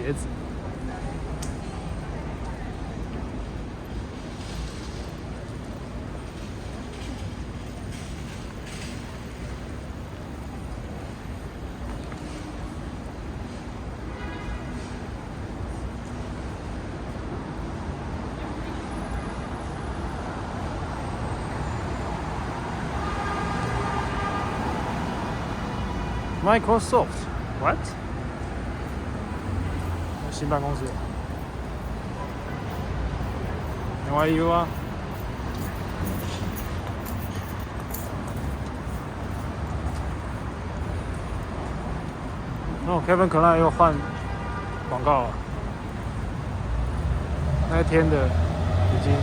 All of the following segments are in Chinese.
鞋子。Microsoft what？ 新办公室 NYU 啊。哦 ，Kevin Kline 又换广告了。那一天的已经。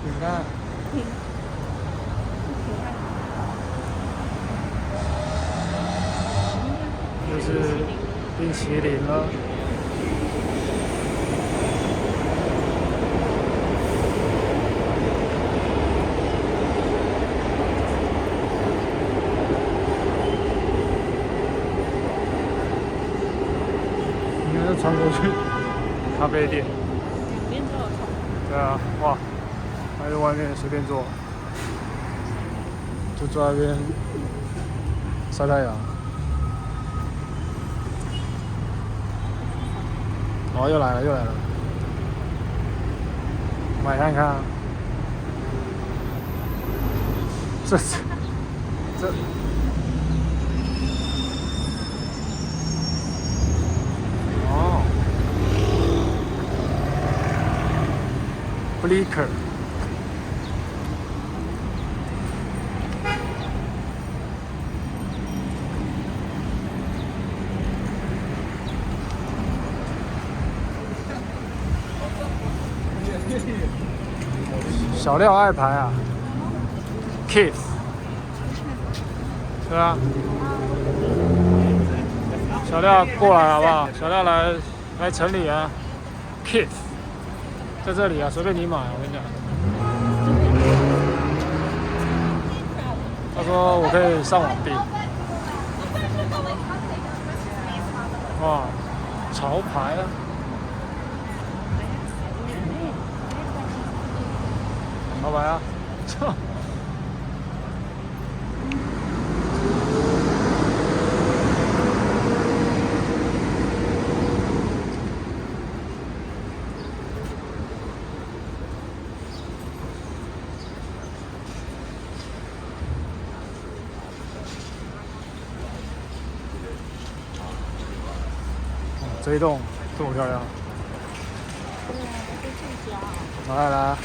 饼干。就是冰淇淋了。应该是穿过去咖啡店。两边都有窗。对啊，哇！还在外面随便坐，就坐在那边晒太阳。哦，又来了，又来了。我们来看看，这哦 ，Blicker。小廖爱牌啊 ，Kiss， 对啊，小廖过来好不好？小廖来城里啊 ，Kiss， 在这里啊，随便你买，我跟你讲。他说我可以上网订。哇，潮牌啊！潮牌啊！这一栋这么漂亮。对啊，都住家。来，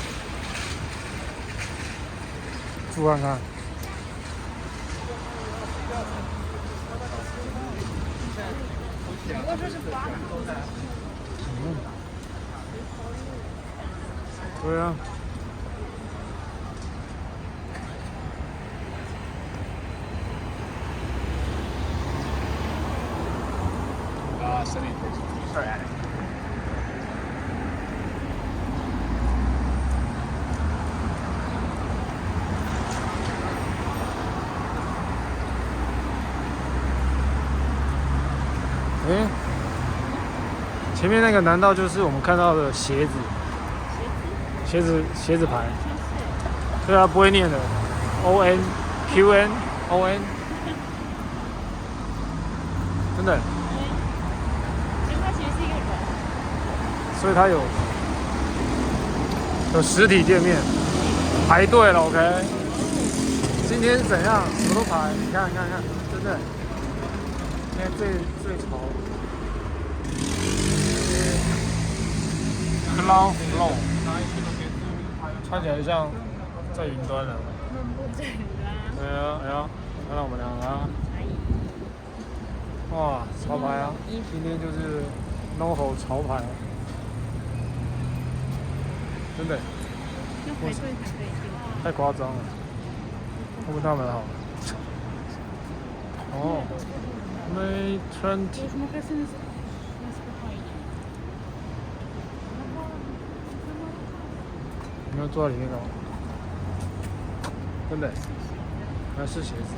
住看看。对啊。哎，前面那个难道就是我们看到的鞋子牌？对啊，不会念的。ON QN ON，真的，它其实是一个人。所以它有实体店面，排队了 OK。今天是怎样？什么都排，你看，真的，今天最潮。Cloud Flow， 穿起来像在云端了。漫步在云端。哎呀，看到我们两个啊。哇，潮牌啊！今天就是 NoHo 潮牌，真的。要排队才可以进。太夸张了，问他们好。哦，May 20。有什么更深的？你要坐在里面干嘛？真的，还是鞋子。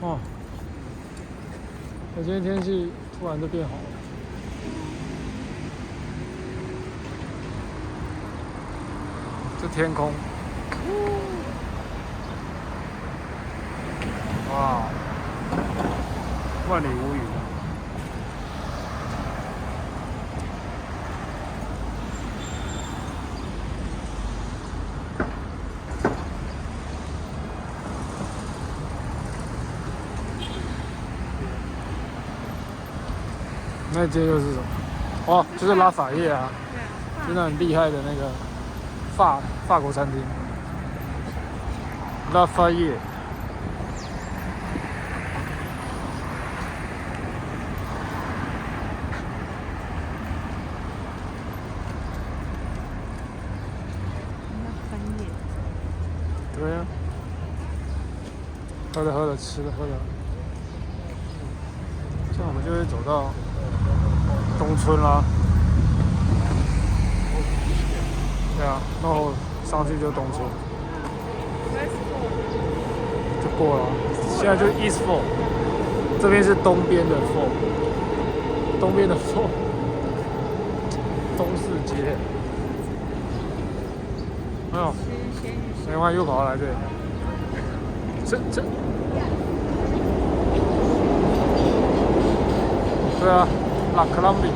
哇！今天天气突然就变好了。这天空，哇，万里无云。那间又是什么？哦，就是拉法叶啊，就是很厉害的那个法国餐厅。拉法叶。对呀、喝的，吃的喝的，这样我们就会走到东村啦。对啊，然后上去就是东村，就过了。现在就是 East Four， 这边是东边的 Four， 东边的 Four， 东四街。哎呦，没关系，又跑到来这里。这，对啊，拉克朗比。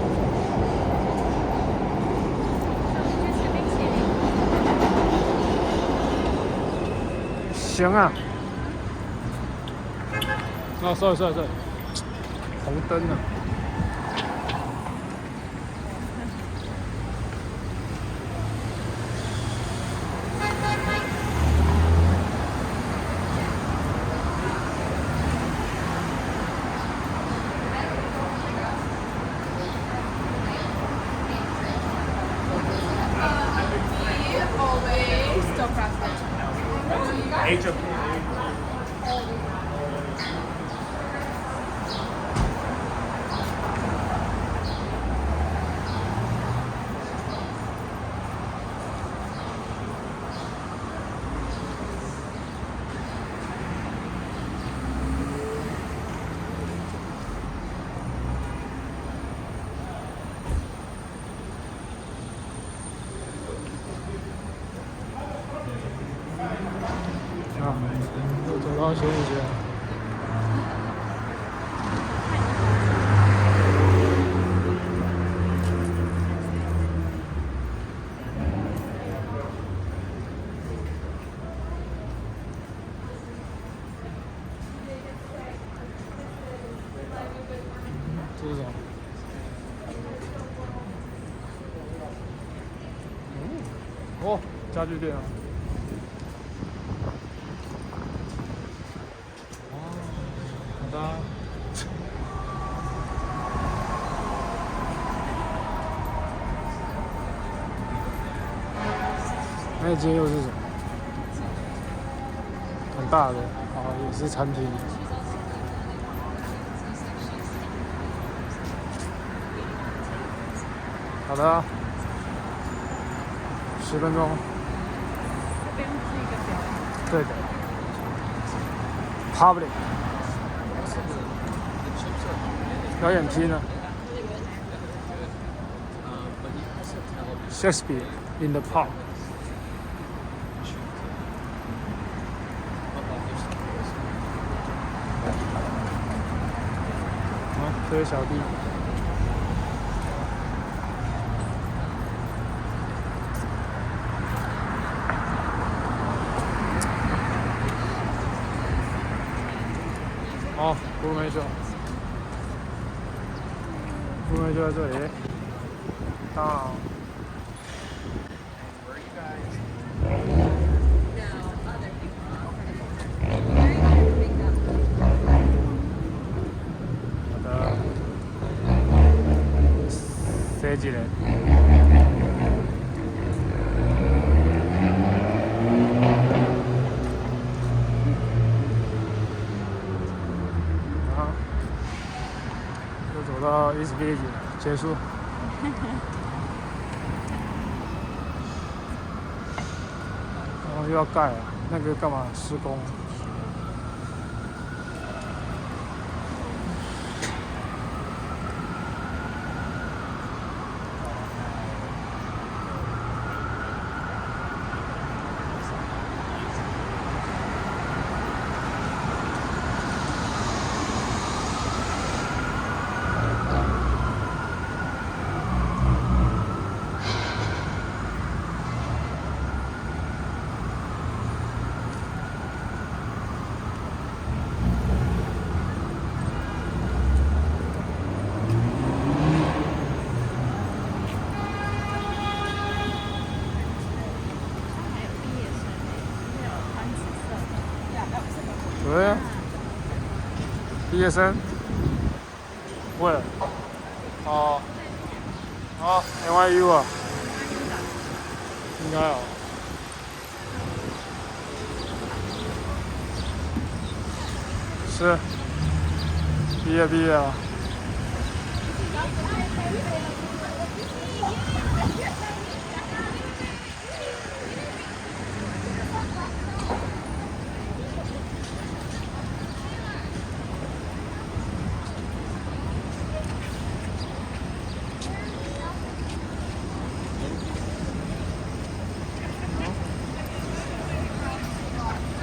行啊。哦，sorry， 红灯啊。走到行李间。这是什么？哦，家具店啊。好的。那间又是什么？很大的，也是餐厅。好的，10分钟。这边是一个表演。对的。Public。表演厅呢？Shakespeare。in the park。啊，这位小弟。哦，古美酒，古美酒在这里。到。好的，飞机嘞。走到 East Village 结束。然后又要盖了，那个干嘛施工？对，毕业生，为了，哦，哦 ，NYU 啊，应该哦，是，毕业了。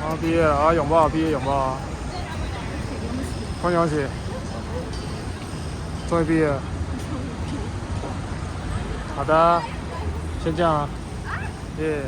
啊，毕业了啊，拥抱，毕业拥抱啊！恭喜恭喜，终于毕业了。好的，先这样啊，耶。